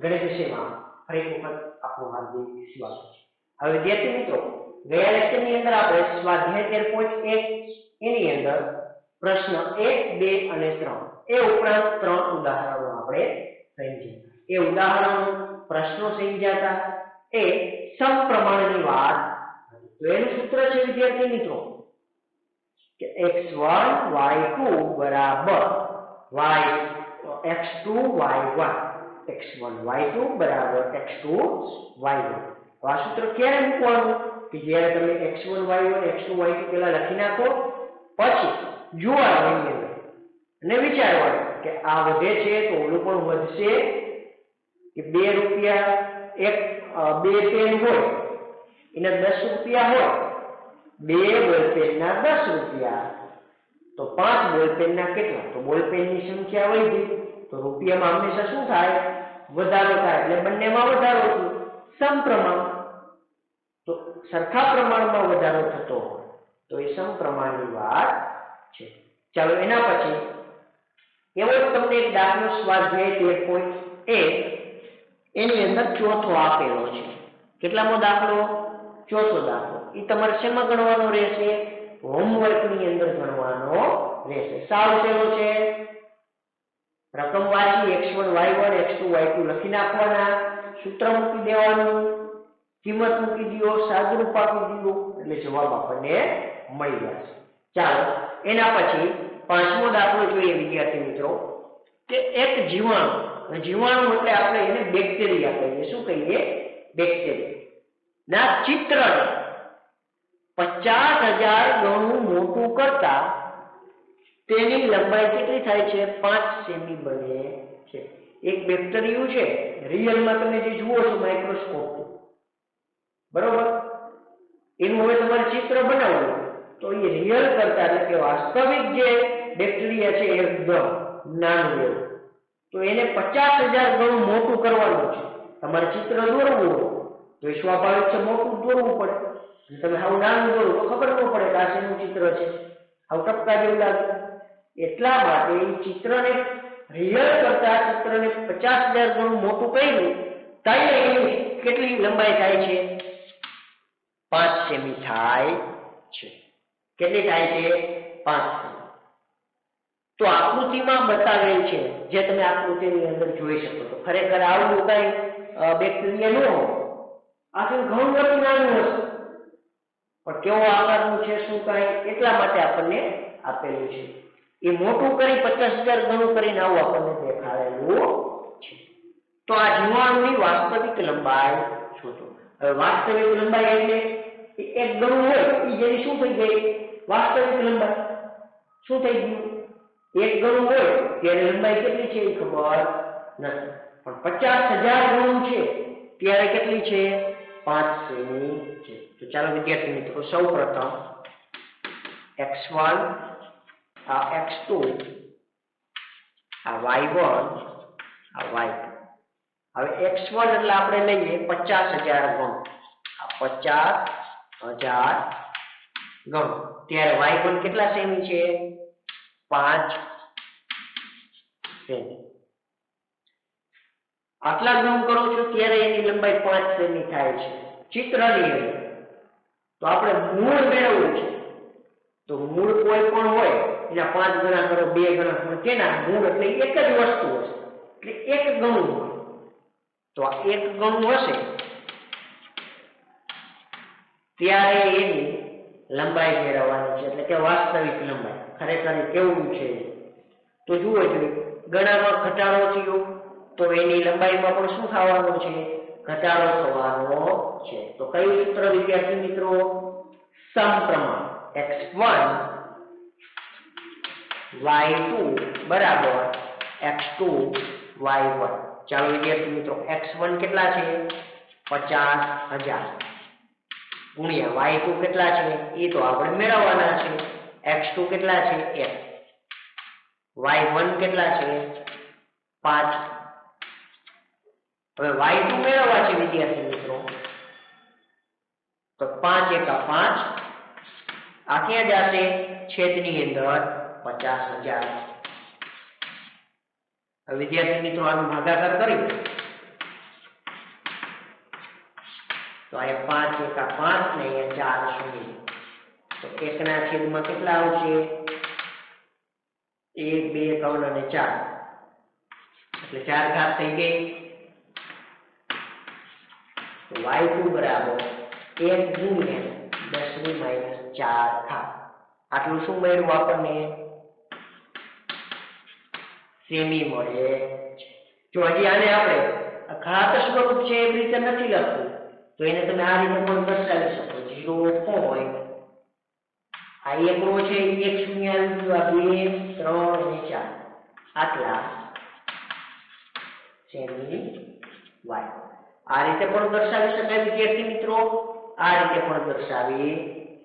ગણિત વિષયમાં ફરી એક વખત આપનું હાર્દિક સ્વાગત છે। હવે વિદ્યાર્થી મિત્રો, ગયા લેક્ચરની અંદર આપણે સ્વાધ્યાય 13.1 એની અંદર પ્રશ્ન 1, 2 અને 3 એ ઉપરાંત 3 ઉદાહરણો આપણે સમજ્યા। એ ઉદાહરણો પ્રશ્નો સમજ્યા એ સમપ્રમાણની વાત હતી। તો એનું સૂત્ર છે વિદ્યાર્થી મિત્રો કે x1 y2 બરાબર x2 y1 x1 y2 બરાબર x2 y1। આ સૂત્ર ક્યારે મૂકવાનું કે જ્યારે તમે x1 y1 x2 y2 પેલા લખી નાખો, પછી જોવાનું અને વિચારવાનું કે આ વધે છે તો ઓલું પણ વધશે કે 2 રૂપિયા એક 2 પેન હોય એના 10 રૂપિયા હોય, 2 બોલપેનના 10 રૂપિયા તો 5 બોલપેનના કેટલા? તો બોલપેનની સંખ્યા વધી તો રૂપિયામાં હંમેશા શું થાય? વધારો થાય, એટલે બંનેમાં વધારો થયો, સમપ્રમાણ। તો સરખા પ્રમાણમાં વધારો થતો હોય તો એ સમપ્રમાણની વાત છે। ચાલો એના પછી એવો જ તમને એક દાખલો સ્વાધ્યાય 13.1 એની અંદર ચોથો આપેલો છે। કેટલામો દાખલો? ચોથો દાખલો। એ તમારે શેમાં ગણવાનો રહેશે? હોમવર્કની અંદર ગણવાનો રહેશે। સાવ સહેલો છે। રકમ વાંચી x1 y1 x2 y2 લખી નાખવાના, સૂત્ર મૂકી દેવાનું, કિંમત મૂકી દો, સાદુરૂપ આપી દો એટલે જવાબ આપણને મળી જશે। ચાલો એના પછી પાંચમો દાખલો જોઈએ વિદ્યાર્થી મિત્રો કે એક જીવાણુ, જીવાણુ એટલે આપણે એને બેક્ટેરિયા કહીએ। શું કહીએ? બેક્ટેરિયા ના ચિત્રને 50,000 ગણું મોટું કરતા તેની લંબાઈ કેટલી થાય છે? 5 સેમી બને છે। એક બેક્ટેરિયું છે, રિયલમાં તમે જે જુઓ છો માઇક્રોસ્કોપ, બરોબર, એનું હવે તમારે ચિત્ર બનાવવું તો એ રિયલ કરતા એટલે કે વાસ્તવિક જે બેક્ટેરિયા છે એકદમ નાનું એવું, તો એને 50,000 ગણું મોટું કરવાનું છે। તમારે ચિત્ર દોરવું હોય તો એ સ્વાભાવિક છે મોટું દોરવું પડે। તમે હાવ નાનું દોરો તો ખબર ન પડે કે આ શેનું ચિત્ર છે, હાવ ટપકા જેવું લાગે। એટલા માટે એ ચિત્રને રિયલ કરતા ચિત્રને 50,000 ગણું મોટું કર્યું ત્યારે એની કેટલી લંબાઈ થાય છે? 5 સેમી થાય છે। કેટલી થાય છે? 5 સેમી। તો આકૃતિમાં બતાવેલ છે, જે તમે આકૃતિની અંદર જોઈ શકો છો। ખરેખર આવું કઈ બેક્ટેરિયા ન હોય, આ ઘણું બધું નાનું હશે, પણ કેવો આકારનું છે શું કઈ એટલા માટે આપણને આપેલું છે। એ મોટું કરી 50,000 ગણું કરીને આવું આપણને દેખાડેલું છે। તો આ જીવાણુની વાસ્તવિક લંબાઈ શોધો। હવે વાસ્તવિક લંબાઈ એટલે એક ગણું હોય એ જેની શું થઈ ગઈ? વાસ્તવિક લંબાઈ શું થઈ ગયું? એક ગણું હોય ત્યારે લંબાઈ કેટલી છે એ ખબર નથી, પણ 50,000 ગણું છે ત્યારે કેટલી છે? 5 સેમી છે। તો ચાલો વિદ્યાર્થી મિત્રો સૌપ્રથમ x1 આ x2 આ y1 આ y2। હવે x1 એટલે આપણે લઈએ 50,000 ગણું, આ 50,000 ગણું, ત્યારે y1 કેટલા સેમી છે? 5 સેમી। આટલા ગણું કરો છો ત્યારે એની લંબાઈ 5 સેમી થાય છે ચિત્રની અંદર। તો આપણે મૂળ મેળવવું છે, તો મૂળ કોઈ પણ હોય એના 5 ગણા કરો, 2 ગણા કરો, તેના મૂળ એટલે એક જ વસ્તુ હશે, એટલે એક ગણું હોય। તો આ એક ગણું હશે ત્યારે એની લંબાઈ મેળવવાની છે, એટલે કે વાસ્તવિક લંબાઈ। ખરેખર કેવું છે તો જુઓ જોઈએ, ગણામાં ઘટાડો થયો તો એની લંબાઈમાં પણ શું થવાનું છે? ઘટાડો થવાનો છે। તો કયું સૂત્ર વિદ્યાર્થી મિત્રો? સમપ્રમાણ। x1 y2 બરાબર x2 y1। ચાલો વિદ્યાર્થી મિત્રો x1 કેટલા છે? 50,000 ગુણ્યા y2 કેટલા છે એ તો આપણે મેળવવાના છે, x2 કેટલા છે? 1, y1 કેટલા છે? 5। હવે y2 મેળવવા છે વિદ્યાર્થી મિત્રો તો 5 એકા 5, આ ક્યાં જશે? છેદની અંદર 50,000। વિદ્યાર્થી મિત્રો આનો ભાગાકાર કરી તો અહીંયા 5 એકા 5 ને અહીંયા 4 શૂન્ય, તો 1 ના છેદમાં કેટલા આવશે? 1 2 3 અને 4, એટલે 4 ઘાત થઈ ગઈ. તો y2 બરાબર 1 ગુણ્યા 10 ની માઈનસ 4 ઘાત. આટલું શું મળ્યું આપણને? સેમી મળે. જો હજી આને આપણે ઘાત સ્વરૂપ છે એવી રીતે નથી લખવું, તો એને તમે આ રીતે પણ દર્શાવી શકો. 0. આ એક રો છે, એક શૂન્ય આવી ગયું, આ 2 3 અને 4 આટલા સેમી y. આ રીતે પણ દર્શાવી શકાય વિદ્યાર્થી મિત્રો, આ રીતે પણ દર્શાવી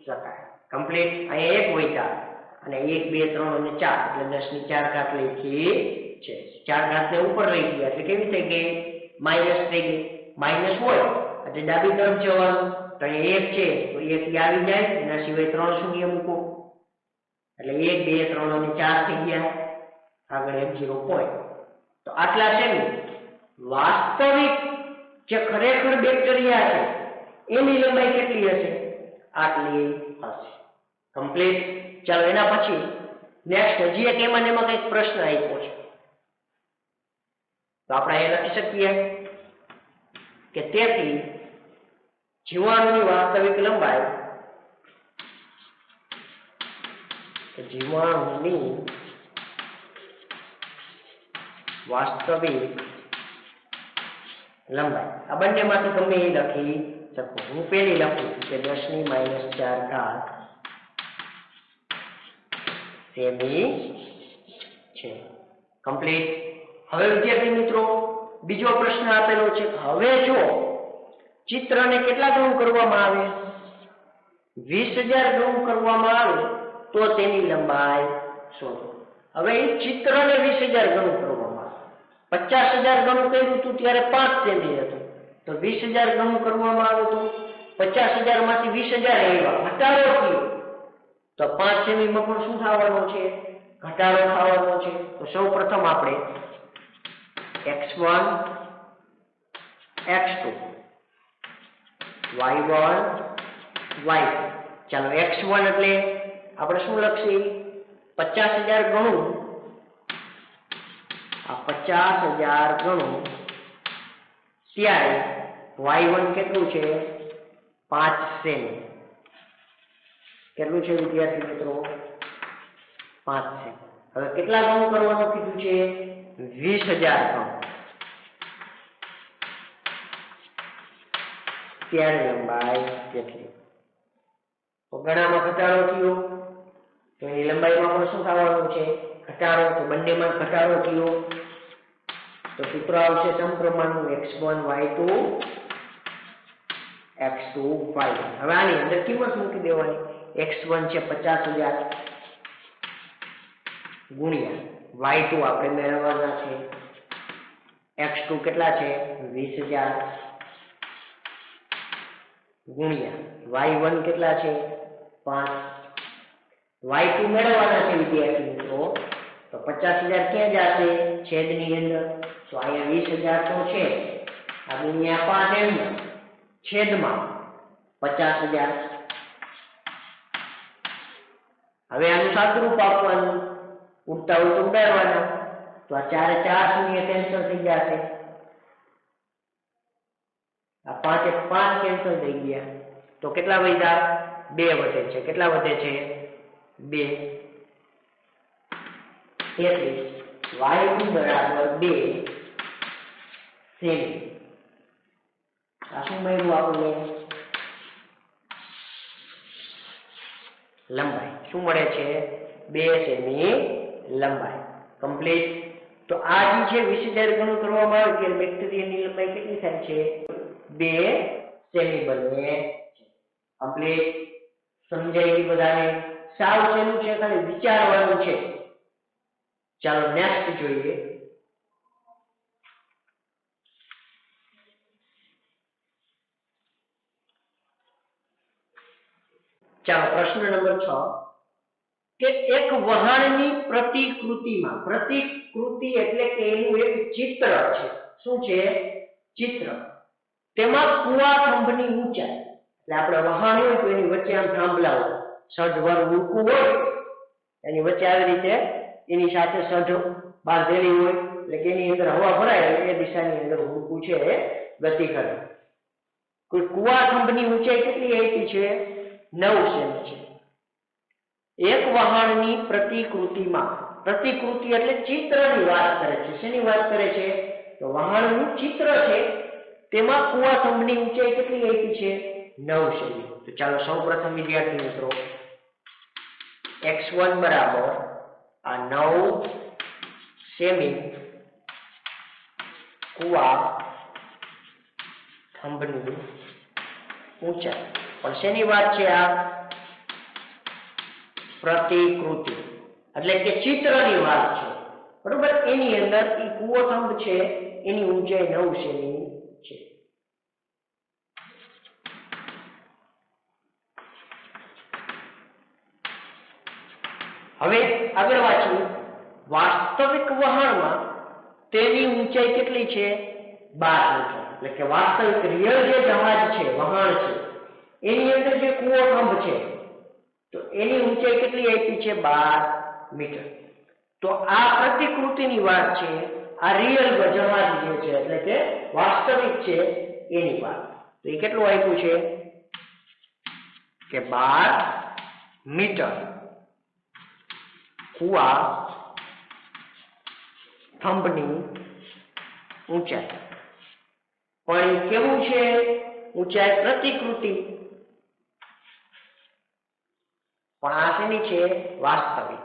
શકાય. કમ્પ્લીટ. અહીંયા 1 વધ્યા અને 1 2 3 અને 4 એટલે 10 ની 4 ઘાત લખી છે. 4 ઘાત ને ઉપર લઈ ગયા એટલે કેવી થઈ ગઈ? માઈનસ થઈ ગઈ. માઈનસ હોય એટલે ડાબી તરફ જવાનું, તો અહીંયા 1 છે તો 1 આવી જાય, એના સિવાય 3 શૂન્ય મૂકો એટલે 1 2 3 અને 4 થઈ ગયા. આગળ 0 પોઈન્ટ. તો આટલા છે ને વાસ્તવિક જે ખરેખર બેક્ટેરિયા છે એની લંબાઈ કેટલી હશે? આટલી હશે. કમ્પ્લીટ. ચાલો એના પછી નેક્સ્ટ હજી એક એમાં કંઈક પ્રશ્ન આપ્યો છે, તો આપણે એ લખી શકીએ કે તેથી જીવાણુની વાસ્તવિક લંબાઈ, જીવાણુની વાસ્તવિક લંબાઈ આ બંનેમાંથી તમે એ લખી શકો. હું પેલી લખું છું કે 10 ની માઈનસ 4 ઘાત સેમી છે. કમ્પ્લીટ. હવે વિદ્યાર્થી મિત્રો બીજો પ્રશ્ન આપેલો છે. હવે જો ચિત્રને કેટલા ગણું કરવામાં આવે? 20,000 ગણું કરવામાં આવે તો તેની લંબાઈ શોધો. હવે એ ચિત્રને 20,000 ગણું કરવામાં આવે. 50,000 ગણું કર્યું હતું ત્યારે 5 સેમી હતું, તો 20,000 ગણું કરવામાં આવે તો 50,000 માંથી 20,000 આવ્યા, ઘટાડો થયો, તો 5 સેમીમાં પણ શું થવાનો છે? ઘટાડો થવાનો છે. તો સૌ પ્રથમ આપણે x1 x2 y1 y2. ચાલો x1 એટલે આપણે શું લખીએ? 50,000 ગણું, આ 50,000 ગણું ત્યારે y1 કેટલું છે? 5 સેમી. કેટલું છે વિદ્યાર્થી મિત્રો? 5 સેમી. હવે કેટલા ગણું કરવાનું કીધું છે? 20,000 ગણું. ત્યારે લંબાઈ કેટલી? તો ગણામાં ઘટાડો થયો તો એની લંબાઈમાં પણ શું થવાનું છે? ઘટાડો. તો બંનેમાં ઘટાડો થયો તો સૂત્ર આવશે સમપ્રમાણનું x1 y2 x2 y1. હવે આની અંદર કિંમત મૂકી દેવાની. x1 છે 50,000 ગુણ્યા y2 આપણે મેળવવાના છે x2 કેટલા છે? 20,000 ગુણ્યા y1 કેટલા છે? 5. y2 મેળવવાના છે વિદ્યાર્થી મિત્રો, તો 50,000 ક્યાં જશે? છેદની અંદર. તો અહીંયા 20,000 તો છે, આ ગુણ્યા 5 એમ છેદમાં 50,000. હવે આનું સાદુરૂપ આપવાનું, ઉડતા હોય તો ઉડાડવાના, તો આ 4 શૂન્ય કેન્સલ થઈ જશે, આ 5 5 કેન્સલ થઈ ગયા, તો કેટલા વધ્યા? 2 વધે છે. કેટલા વધે છે? 2. તેથી y2 બરાબર 2 સેમી. આ શું મળ્યું આપણને? લંબાઈ શું મળે છે? 2 સેમી લંબાઈ. કમ્પ્લીટ. તો આ જે છે 20,000 ગણું કરવામાં આવે ત્યારે બેક્ટેરિયાની લંબાઈ કેટલી થાય છે? 2 સેમી બને છે. કમ્પ્લીટ. સમજાય બધાને? સાવ સહેલું છે, ખાલી વિચારવાનું છે. ચાલો નેક્સ્ટ જોઈએ. ચાલો પ્રશ્ન નંબર 6 કે એક વહાણની પ્રતિકૃતિમાં, પ્રતિકૃતિ એટલે કે એનું એક ચિત્ર છે. શું છે? ચિત્ર. તેમાં કુવા થંભની ઊંચાઈ, એટલે આપણે વહાણ હોય તો એની વચ્ચે આમ થાંભલા હોય, સઢવર ઉડકું હોય એની વચ્ચે આવી રીતે એની સાથે સઢ બાંધેલી હોય, એટલે કે એની અંદર હવા ભરાય એટલે એ દિશાની અંદર ઉડકું છે એ ગતિ કરે. કોઈ કુવા થંભની ઊંચાઈ કેટલી આપી છે? 9 સેમી છે. એક વહાણની પ્રતિકૃતિમાં, પ્રતિકૃતિ એટલે ચિત્રની વાત કરે છે. શેની વાત કરે છે? તો વહાણનું ચિત્ર છે તેમાં કુવા થંભની ઊંચાઈ કેટલી આપી છે? 9 સેમી. તો ચાલો સૌપ્રથમ વિદ્યાર્થી મિત્રો x1 બરાબર આ 9 સેમી કુવા થંભની ઊંચાઈ. પણ શેની વાત છે? આ પ્રતિકૃતિ એટલે કે ચિત્રની વાત છે, બરોબર. એની અંદર એ કુવો થંભ છે એની ઊંચાઈ 9 સેમી છે. હવે આગળ વાંચીએ. વાસ્તવિક વહાણમાં તેની ઊંચાઈ કેટલી છે? 12 મીટર. એટલે કે વાસ્તવિક રિયલ જે જહાજ છે, વહાણ છે, એની અંદર જે કુવો થંભ છે તો એની ઊંચાઈ કેટલી આપી છે? 12 મીટર. તો આ પ્રતિકૃતિની વાત છે, આ રિયલ જહાજ જે છે એટલે કે વાસ્તવિક છે એની વાત. તો એ કેટલું આપ્યું છે કે 12 મીટર કુવા થંભની ઊંચાઈ. પણ એ કેવું છે? ઊંચાઈ પ્રતિકૃતિ. પણ આ શેની છે? વાસ્તવિક.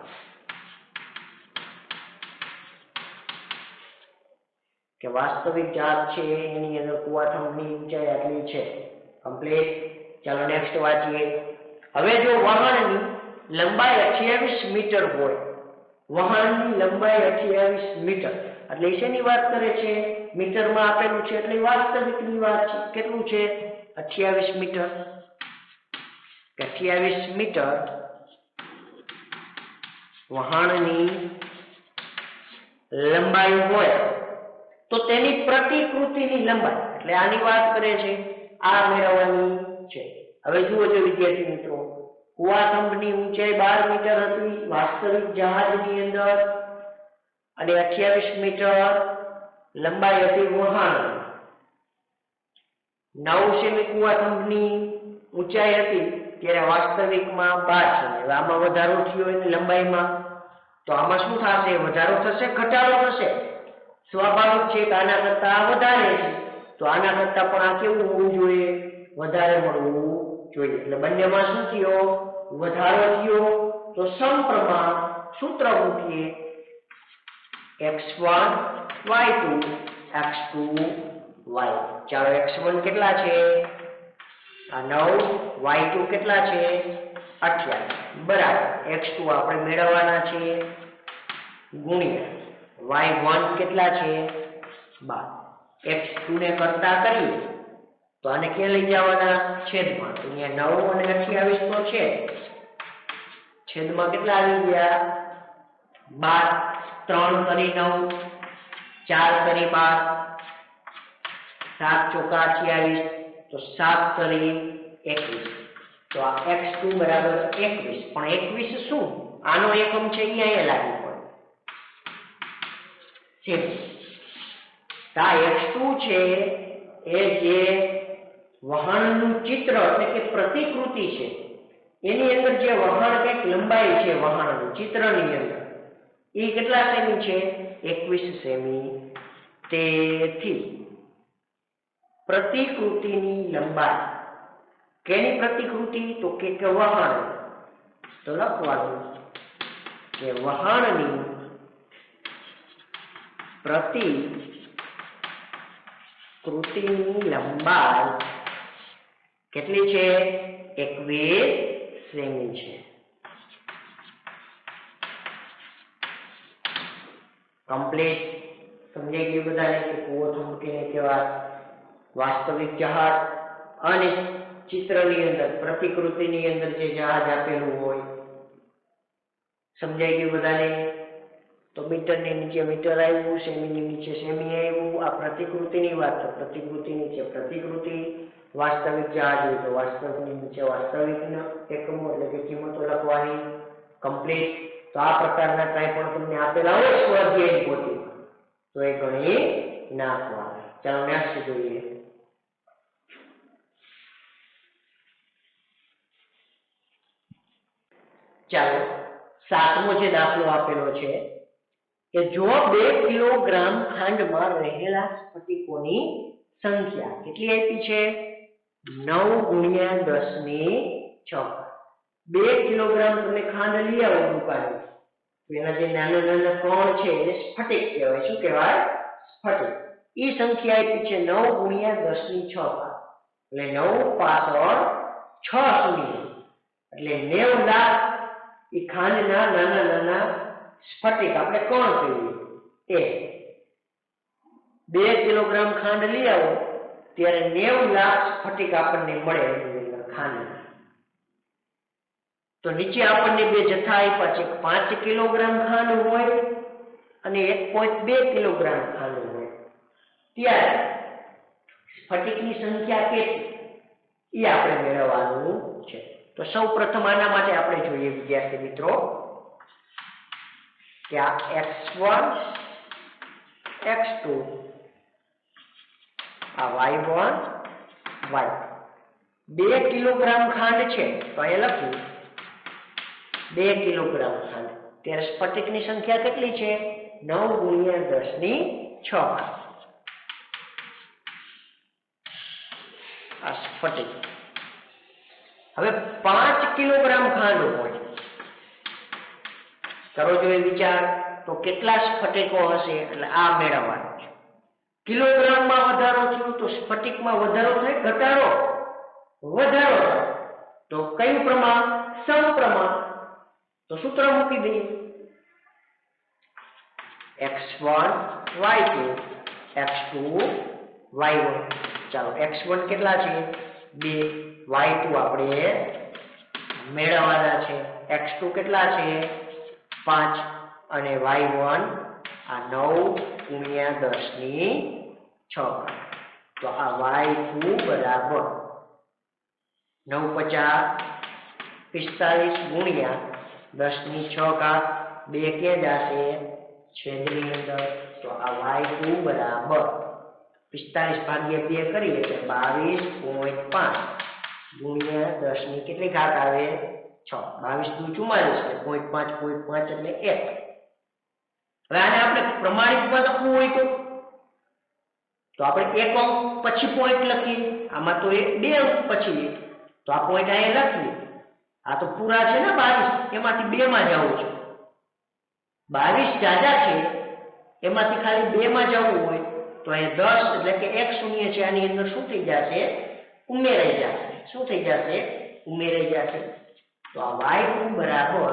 કે વાસ્તવિક જહાજ છે એની અંદર કુવા થંભની ઊંચાઈ આટલી છે. કમ્પ્લીટ. ચાલો નેક્સ્ટ વાંચીએ. હવે જો વહાણની લંબાઈ 28 મીટર હોય, વહાણની લંબાઈ 28 મીટર એટલે શેની વાત કરે છે? મીટરમાં આપેલું છે એટલે વાસ્તવિકની વાત છે. કેટલું છે? 28 મીટર. 28 મીટર વહાણની લંબાઈ હોય તો તેની પ્રતિકૃતિની લંબાઈ, એટલે આની વાત કરે છે, આ મેળવવાની છે. હવે જુઓ છો વિદ્યાર્થી મિત્રો, કુવા થંભની ઊંચાઈ 12 મીટર હતી વાસ્તવિક જહાજની અંદર, અને 28 મીટર લંબાઈ હતી વહાણની. 9 સેમી કુવા થંભની ઊંચાઈ હતી ત્યારે વાસ્તવિકમાં 12 સેમી. હવે આમાં વધારો થયો એની લંબાઈમાં, તો આમાં શું થશે? વધારો થશે, ઘટાડો થશે? સ્વાભાવિક છે કે આના કરતા વધારે છે, તો આના કરતા પણ આ કેવું હોવું જોઈએ? વધારે મળવું જોઈએ. એટલે બંનેમાં શું થયો? વધારો થયો. તો સમપ્રમાણ સૂત્ર મૂકીએ, x1 y2 x2 y. ચાલો x1 કેટલા છે? આ 9. y2 કેટલા છે? 28 બરાબર x2 આપણે મેળવવાના છે ગુણ્યા y1 કેટલા છે? 12. x2 ને કરતા કરીએ તો આને ક્યાં લઈ જવાના? છેદમાં. તો અહીંયા 9 અને 28 તો છે, છેદમાં કેટલા આવી ગયા? 12. 3 કરી 9, 4 કરી 12, 7 ચોકા 28, તો 7 કરી 21. તો આ x2 બરાબર 21. પણ 21 શું? આનો એકમ છે અહીંયા લાગુ પડે છે. આ x2 છે એ જે વહાણનું ચિત્ર એટલે કે પ્રતિકૃતિ છે એની અંદર જે વહાણ કંઈક લંબાઈ છે વહાણનું ચિત્રની અંદર એ કેટલા સેમી છે? 21 સેમી. તેથી પ્રતિકૃતિની લંબાઈ, કેની પ્રતિકૃતિ? તો કે વહાણ. તો લખવાનું કે વહાણની પ્રતિકૃતિની લંબાઈ કેટલી છે? 21 સેમી છે. કમ્પ્લીટ. સમજાઈ ગયું બધાને કે કુવો થંભ કેને કહેવાય? વાસ્તવિક જહાજ અને ચિત્રની અંદર પ્રતિકૃતિની અંદર જે જહાજ આપેલું હોય. સમજાઈ ગયું બધાને? તો મીટરની નીચે મીટર આવ્યું, સેમીની નીચે સેમી આવ્યું. આ પ્રતિકૃતિની વાત, તો પ્રતિકૃતિ નીચે પ્રતિકૃતિ. વાસ્તવિક જહાજ હોય તો વાસ્તવિકની નીચે વાસ્તવિક એકમો એટલે કે કિંમતો લખવાની. કમ્પ્લીટ. તો આ પ્રકારના કંઈ પણ તમને આપેલા હોય સ્વાધ્યાયની પોથીમાં તો એ ગણી નાખવાના. ચાલો નેક્સ્ટ જોઈએ. ચાલો 7મો જે દાખલો આપેલો છે કે જો 2 કિલોગ્રામ ખાંડમાં રહેલા સ્ફટિકોની સંખ્યા કેટલી આપી છે? 9 × 10⁶. 2 કિલોગ્રામ તમે ખાંડ લઈ આવો દુકાને, એના જે નાના નાના કણ છે એને સ્ફટિક કહેવાય. શું કહેવાય? સ્ફટિક. એ સંખ્યા આપી છે 9 × 10⁶. એટલે 9 પાછળ 6 શૂન્ય એટલે 90 લાખ એ ખાંડના નાના નાના સ્ફટિક આપણે કણ કહીએ. એ 2 કિલોગ્રામ ખાંડ લઈ આવો ત્યારે 90 લાખ સ્ફટિક આપણને મળે ખાંડ. તો નીચે આપણને બે જથ્થા આપ્યા છે. 5 કિલોગ્રામ ખાંડ હોય અને 1.2 કિલોગ્રામ ખાંડ હોય. ત્યારે સ્ફટિકની સંખ્યા કેટલી એ આપણે મેળવવાનું છે. તો સૌ પ્રથમ આના માટે આપણે જોઈએ વિદ્યાર્થી મિત્રો કે આ x1 x2 આ y1 y 2 કિલોગ્રામ ખાંડ છે તો અહીંયા લખ્યું 2 કિલોગ્રામ ખાંડ. ત્યારે સ્ફટિકની સંખ્યા કેટલી છે? 9 × 10⁶. આ સ્ફટિક. હવે 5 કિલોગ્રામ ખાંડ હોય, કરો જોઈએ વિચાર, તો કેટલા સ્ફટિકો હશે? એટલે આ મેળવવાનું છે. કિલોગ્રામમાં વધારો થયો તો સ્ફટિકમાં વધારો થાય, ઘટાડો? વધારો થાય. તો કયું પ્રમાણ? સમપ્રમાણ. તો સૂત્ર મૂકી દઈએ x1 y2 x2 y1. ચાલો x1 કેટલા છે? 2. y2 આપણે મેળવવાના છે. x2 કેટલા છે? 5. અને y1 આ 9 × 10⁶. તો આ y2 બરાબર 9 × 50 45 × 10⁶. 2 ક્યાં જશે? છેદની અંદર. તો આ y2 બરાબર 45 / 2 કરીએ તો 22.5 × 10 કેટલી ઘાત આવે? 6. 22 × 2 = 44. 0.5 એટલે 1. હવે આને આપણે પ્રમાણિતમાં લખવું હોય તો આપણે એક અંક પછી પોઈન્ટ લખીએ. આમાં તો 2 અંક પછી, તો આ પોઈન્ટ અહીંયા લખીએ. આ તો પૂરા છે ને 22, એમાંથી 2 માં જવું છે. 22 જાજા છે એમાંથી ખાલી 2 માં જવું હોય તો અહીંયા 10 એટલે કે 1 શૂન્ય છે, આની અંદર શું થઈ જશે? ઉમેરાઈ જશે. શું થઈ જશે? ઉમેરાઈ જશે. તો આ y2 બરાબર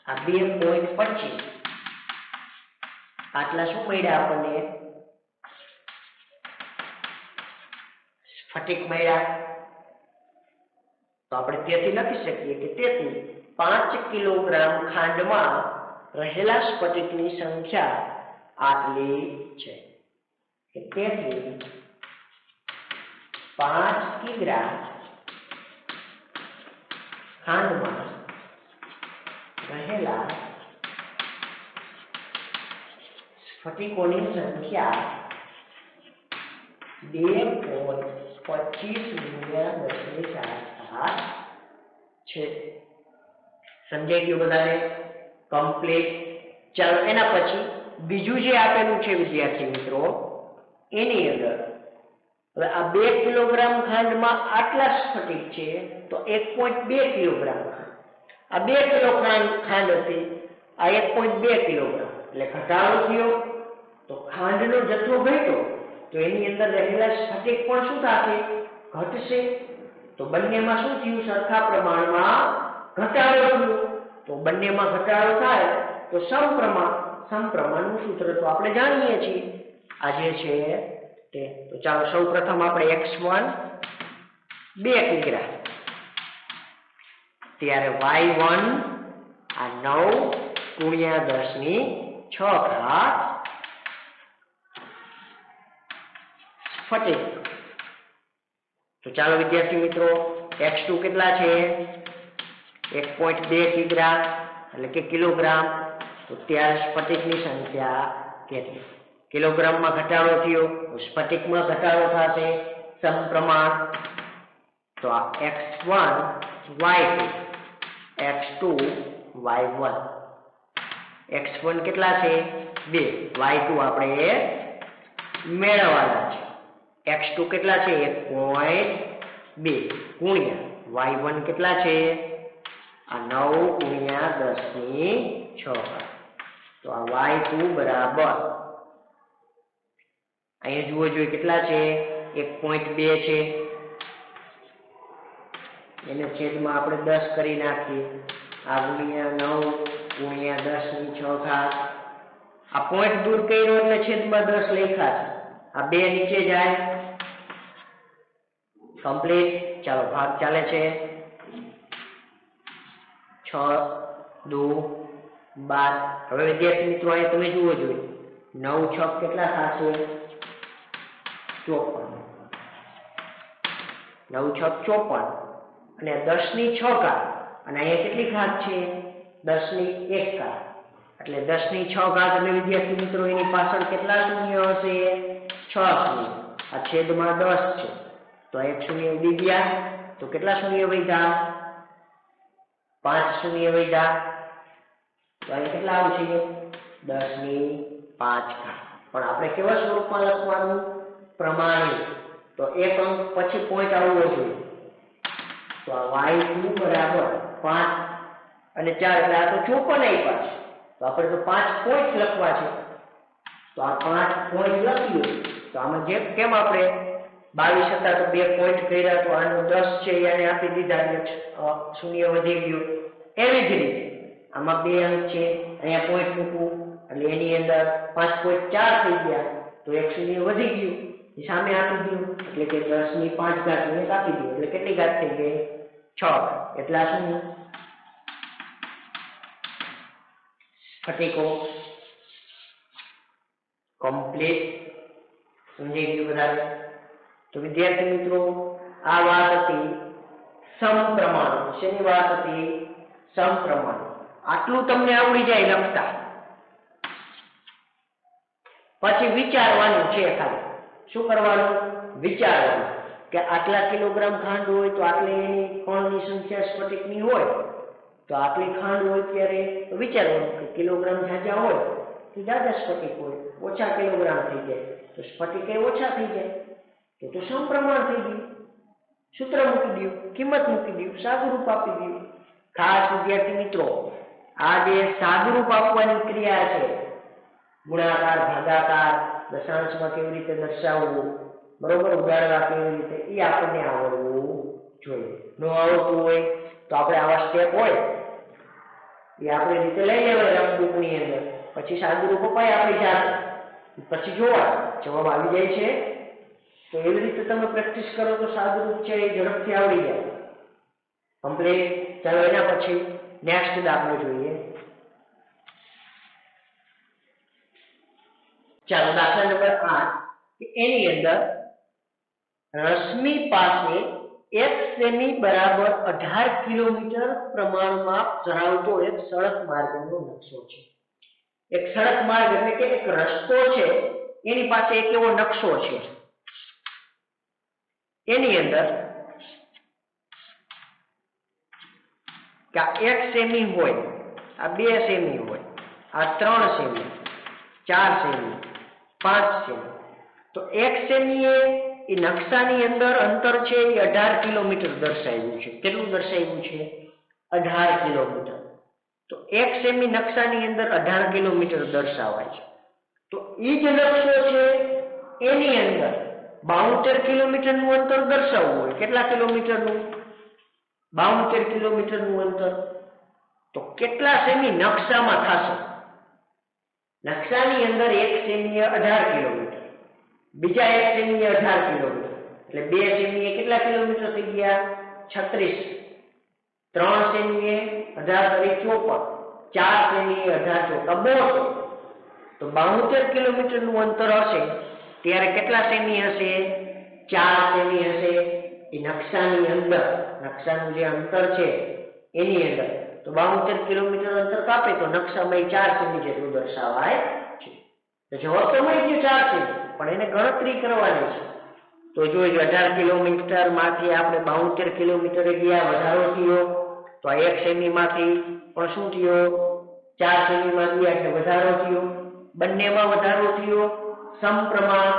આ 2.25 આટલા શું મળ્યા આપણને? સ્ફટિક મળ્યા. તો આપણે તેથી લખી શકીએ કે તેથી 5 કિલોગ્રામ ખાંડમાં રહેલા સ્ફટિકની સંખ્યા આટલી છે. તેથી 5 કિગ્રા ખાંડમાં રહેલા સ્ફટિકોની સંખ્યા 2.25 × 10⁻⁷ છે. સમજાઈ ગયું બધાને? કમ્પ્લીટ. ચાલો એના પછી બીજું જે આપેલું છે વિદ્યાર્થી મિત્રો, એની અંદર હવે આ 2 કિલોગ્રામ ખાંડમાં આટલા સ્ફટિક છે તો 1.2 કિલોગ્રામ. આ 2 કિલોગ્રામ ખાંડ હતી, આ 1.2 કિલોગ્રામ એટલે ઘટાડો થયો. તો ખાંડનો જથ્થો ઘટ્યો તો એની અંદર રહેલા સ્ફટિક પણ શું થશે? ઘટશે. તો બંનેમાં શું થયું? સરખા પ્રમાણમાં ઘટાડો થયો. તો બંનેમાં ઘટાડો થાય તો સમપ્રમાણ. સમપ્રમાણનું સૂત્ર તો આપણે જાણીએ છીએ આ જે છે તે. તો ચાલો સૌ પ્રથમ આપણે x1 2 કિગ્રા, ત્યારે y1 આ 9 × 10⁶. 6 ઘાત સ્ફટિક. તો ચાલો વિદ્યાર્થી મિત્રો, x2 કેટલા છે? 1.2 કિગ્રા એટલે કે કિલોગ્રામ. તો ત્યારે સ્ફટિકની સંખ્યા કેટલી? કિલોગ્રામમાં ઘટાડો થયો તો સ્ફટિકમાં ઘટાડો થશે, સમપ્રમાણ. તો આ x1 y2 x2 y1. x1 કેટલા છે? 2. y2 આપણે મેળવવાના છે. x2 કેટલા છે? 1.2 ગુણ્યા y1 કેટલા છે? આ 9 ગુણ્યા 10⁶. તો આ y2 બરાબર અહીંયા જુઓ જોઈએ કેટલા છે? 1.2 છે. એને છેદમાં આપણે 10 કરી નાખીએ. આ ગુણ્યા 9 ગુણ્યા 10⁶. આ પોઈન્ટ દૂર કર્યો એટલે છેદમાં 10 લખ્યા છે. આ 2 નીચે જાય. કમ્પ્લીટ. ચાલો ભાગ ચાલે છે. 6 2 12. હવે વિદ્યાર્થી મિત્રો અહીંયા તમે જુઓ જોઈએ 9 6 કેટલા થશે? 54. 9 6 54 અને 10⁶ ઘાત અને અહીંયા કેટલી ઘાત છે? 10⁻1 ઘાત. એટલે 10⁶ ઘાત એટલે વિદ્યાર્થી મિત્રો એની પાછળ કેટલા શૂન્ય હશે? 6 શૂન્ય. આ છેદમાં 10 છે તો એક શૂન્ય ઉડી ગયા. તો કેટલા શૂન્ય વધ્યા? 5 શૂન્ય વધ્યા. તો અહીં કેટલા આવશે? 10⁵ ઘાત. પણ આપણે કેવા સ્વરૂપમાં લખવાનું? પ્રમાણિત. તો એક અંક પછી પોઈન્ટ આવવો જોઈએ. તો આ y2 બરાબર 5 અને 4 એટલે આ તો 54 આપ્યા છે. તો આપણે તો 5 પોઈન્ટ લખવા છે. તો આ 5 પોઈન્ટ લખ્યું. તો આમાં જે કેમ આપણે 22 હતા તો 2 પોઈન્ટ કર્યા, તો આનો 10 છે એને આપી દીધા એટલે શૂન્ય વધી ગયું. એવી જ રીતે આમાં 2 અંક છે, અહીંયા પોઈન્ટ મૂકવું એટલે એની અંદર 5.4 થઈ ગયા. તો એક શૂન્ય વધી ગયું, સામે આપી દીધું એટલે કે 10⁵ ઘાત ને આપી દીધું એટલે કેટલી ઘાત થઈ ગઈ? 6. એટલા શૂન્ય. સ્ફટિકો કમ્પ્લીટ. સમજી ગયું બધાને? તો વિદ્યાર્થી મિત્રો આ વાત હતી સમપ્રમાણ. શેની વાત હતી? સમપ્રમાણ. આટલું તમને આવડી જાય લખતા. પછી વિચારવાનું છે. ખાલી શું કરવાનું? વિચારવાનું કે આટલા કિલોગ્રામ ખાંડ હોય તો આટલી એની કણની સંખ્યા સ્ફટિકની હોય તો આટલી ખાંડ હોય ત્યારે વિચારવાનું કે કિલોગ્રામ ઝાઝા હોય તો ઝાઝા સ્ફટિક હોય, ઓછા કિલોગ્રામ થઈ જાય તો સ્ફટિક એ ઓછા થઈ જાય. તો સમપ્રમાણ થઈ ગયું. સૂત્ર મૂકી દઉં, કિંમત મૂકી દઉં, સાદુરૂપ આપી દઉં. ખાસ વિદ્યાર્થી મિત્રો આ જે સાદુરૂપ આપવાની ક્રિયા છે, ગુણાકાર ભાગાકાર દશાંશમાં કેવી રીતે દર્શાવવું, બરોબર, ઉડાડવા કેવી રીતે, એ આપણને આવડવું જોઈએ. ન આવડતું હોય તો આપણે આવા સ્ટેપ હોય એ આપણે રીતે લઈ લેવાય રફબુકની અંદર. પછી સાદુરૂપ અપાય આપણી જાતે, પછી જોવા જવાબ આવી જાય છે. તો એવી રીતે તમે પ્રેક્ટિસ કરો તો સાદુરૂપ છે એ ઝડપથી આવડી જાય. કમ્પ્લીટ. ચાલો એના પછી નેક્સ્ટ દાખલો જોઈએ. ચાલો દાખલા નંબર 8 એની અંદર રશ્મિ પાસે 1 સેમી બરાબર 18 કિલોમીટર પ્રમાણમાં ધરાવતો એક સડક માર્ગનો નકશો છે. એક સડક માર્ગ એટલે કે એક રસ્તો છે, એની પાસે એક એવો નકશો છે. એની અંદર કે આ 1 સેમી હોય, આ 2 સેમી હોય, આ 3 સેમી, 4 સેમી, 5 સેમી. તો 1 સેમી એ નકશાની અંદર અંતર છે એ 18 કિલોમીટર દર્શાવ્યું છે. કેટલું દર્શાવ્યું છે? 18 કિલોમીટર. તો 1 સેમી નકશાની અંદર 18 કિલોમીટર દર્શાવાય છે. તો એ જ નકશો છે એની અંદર 72 કિલોમીટરનું અંતર દર્શાવવું હોય. કેટલા કિલોમીટરનું? 72 કિલોમીટરનું અંતર. તો કેટલા સેમી નકશામાં થશે? નકશાની અંદર 1 સેમી 18 કિલોમીટર, બીજા 1 સેમી 18 કિલોમીટર, એટલે 2 સેમી કેટલા કિલોમીટર થઈ ગયા? 36. 3 સેમી 18 × 54, 4 સેમી 18 × 42. તો 72 કિલોમીટરનું અંતર હશે ત્યારે કેટલા સેમી હશે? 4 સેમી હશે. એ નકશાની અંદર, નકશાનું જે અંતર છે એની અંદર તો 72 કિલોમીટર અંતર કાપે તો નકશામાં 4 સેમી જેટલું દર્શાવાય છે. તો જવાબ તો મળી ગયો 4 સેમી, પણ એને ગણતરી કરવાની છે. તો જોઈજો 18 કિલોમીટર માંથી આપણે 72 કિલોમીટરે ગયા, વધારો થયો. તો આ 1 સેમી માંથી પણ શું થયો? 4 સેમી માં ગયા એટલે વધારો થયો. બંનેમાં વધારો થયો. સમપ્રમાણ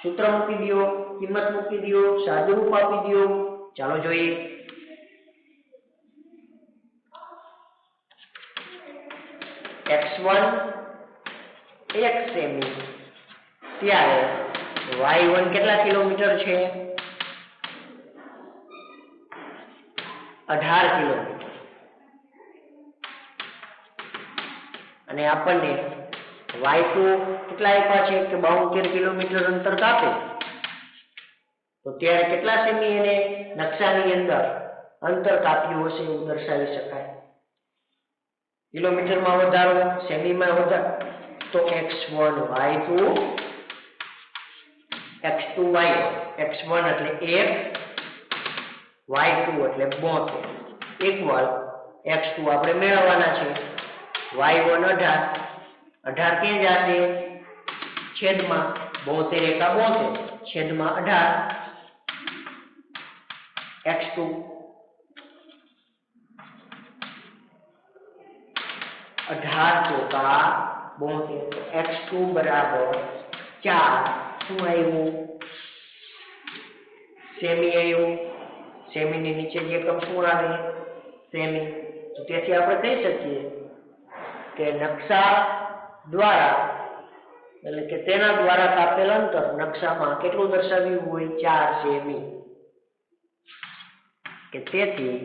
સૂત્ર મૂકી દો, કિંમત મૂકી દો, સાદુરૂપ આપી દો. ચાલો જોઈએ. x1 1 સેમી ત્યારે y1 કેટલા કિલોમીટર છે? 18 કિલોમીટર. અને આપણને y2 કેટલા આપ્યા છે કે 72 કિલોમીટર અંતર કાપે તો ત્યારે કેટલા સેમી એને નકશાની અંદર અંતર કાપ્યું હશે એવું દર્શાવી શકાય. કિલોમીટરમાં વધારો, સેમીમાં વધારો, તો x1 y2 x2 y1. x1 એટલે 1, y2 એટલે 72 ઇક્વલ x2 આપણે મેળવવાના છે y1 18. 18 ક્યાં જશે? છેદમાં 72 એકા 72 છેદમાં 18 x2 18 ચોકા 72. x2 બરાબર 4. શું આવ્યું? સેમી આવ્યું. સેમીની નીચે જે એકમ શું આવે? સેમી. તો તેથી આપણે કહી શકીએ કે નકશા દ્વારા એટલે કે તેના દ્વારા કાપેલ અંતર નકશામાં કેટલું દર્શાવ્યું હોય? 4 સેમી. કે તેથી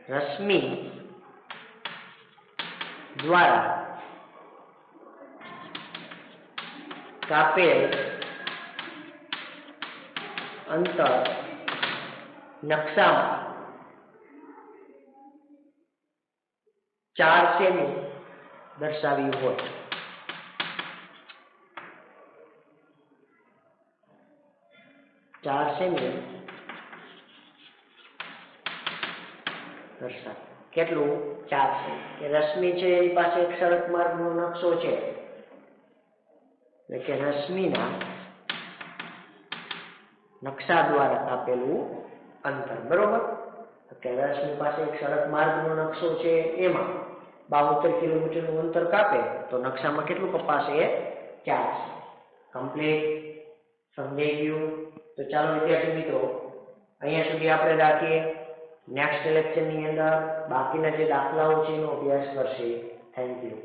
રશ્મિ દ્વારા કાપેલ અંતર નકશામાં 4 સેમી દર્શાવ્યું હોય. કેટલું? 4 સેમી. કે રશ્મિ છે એની પાસે એક સડક માર્ગનો નકશો છે એટલે કે રશ્મિના નકશા દ્વારા કાપેલું અંતર. બરોબર? કે રશ્મિ પાસે એક સડક માર્ગનો નકશો છે એમાં 72 કિલોમીટરનું અંતર કાપે તો નકશામાં કેટલું કપાશે? 4. કમ્પ્લીટ. સમજાઈ ગયું? તો ચાલો વિદ્યાર્થી મિત્રો અહીંયા સુધી આપણે રાખીએ. નેક્સ્ટ લેક્ચરની અંદર બાકીના જે દાખલાઓ છે એનો અભ્યાસ કરશે. Thank you.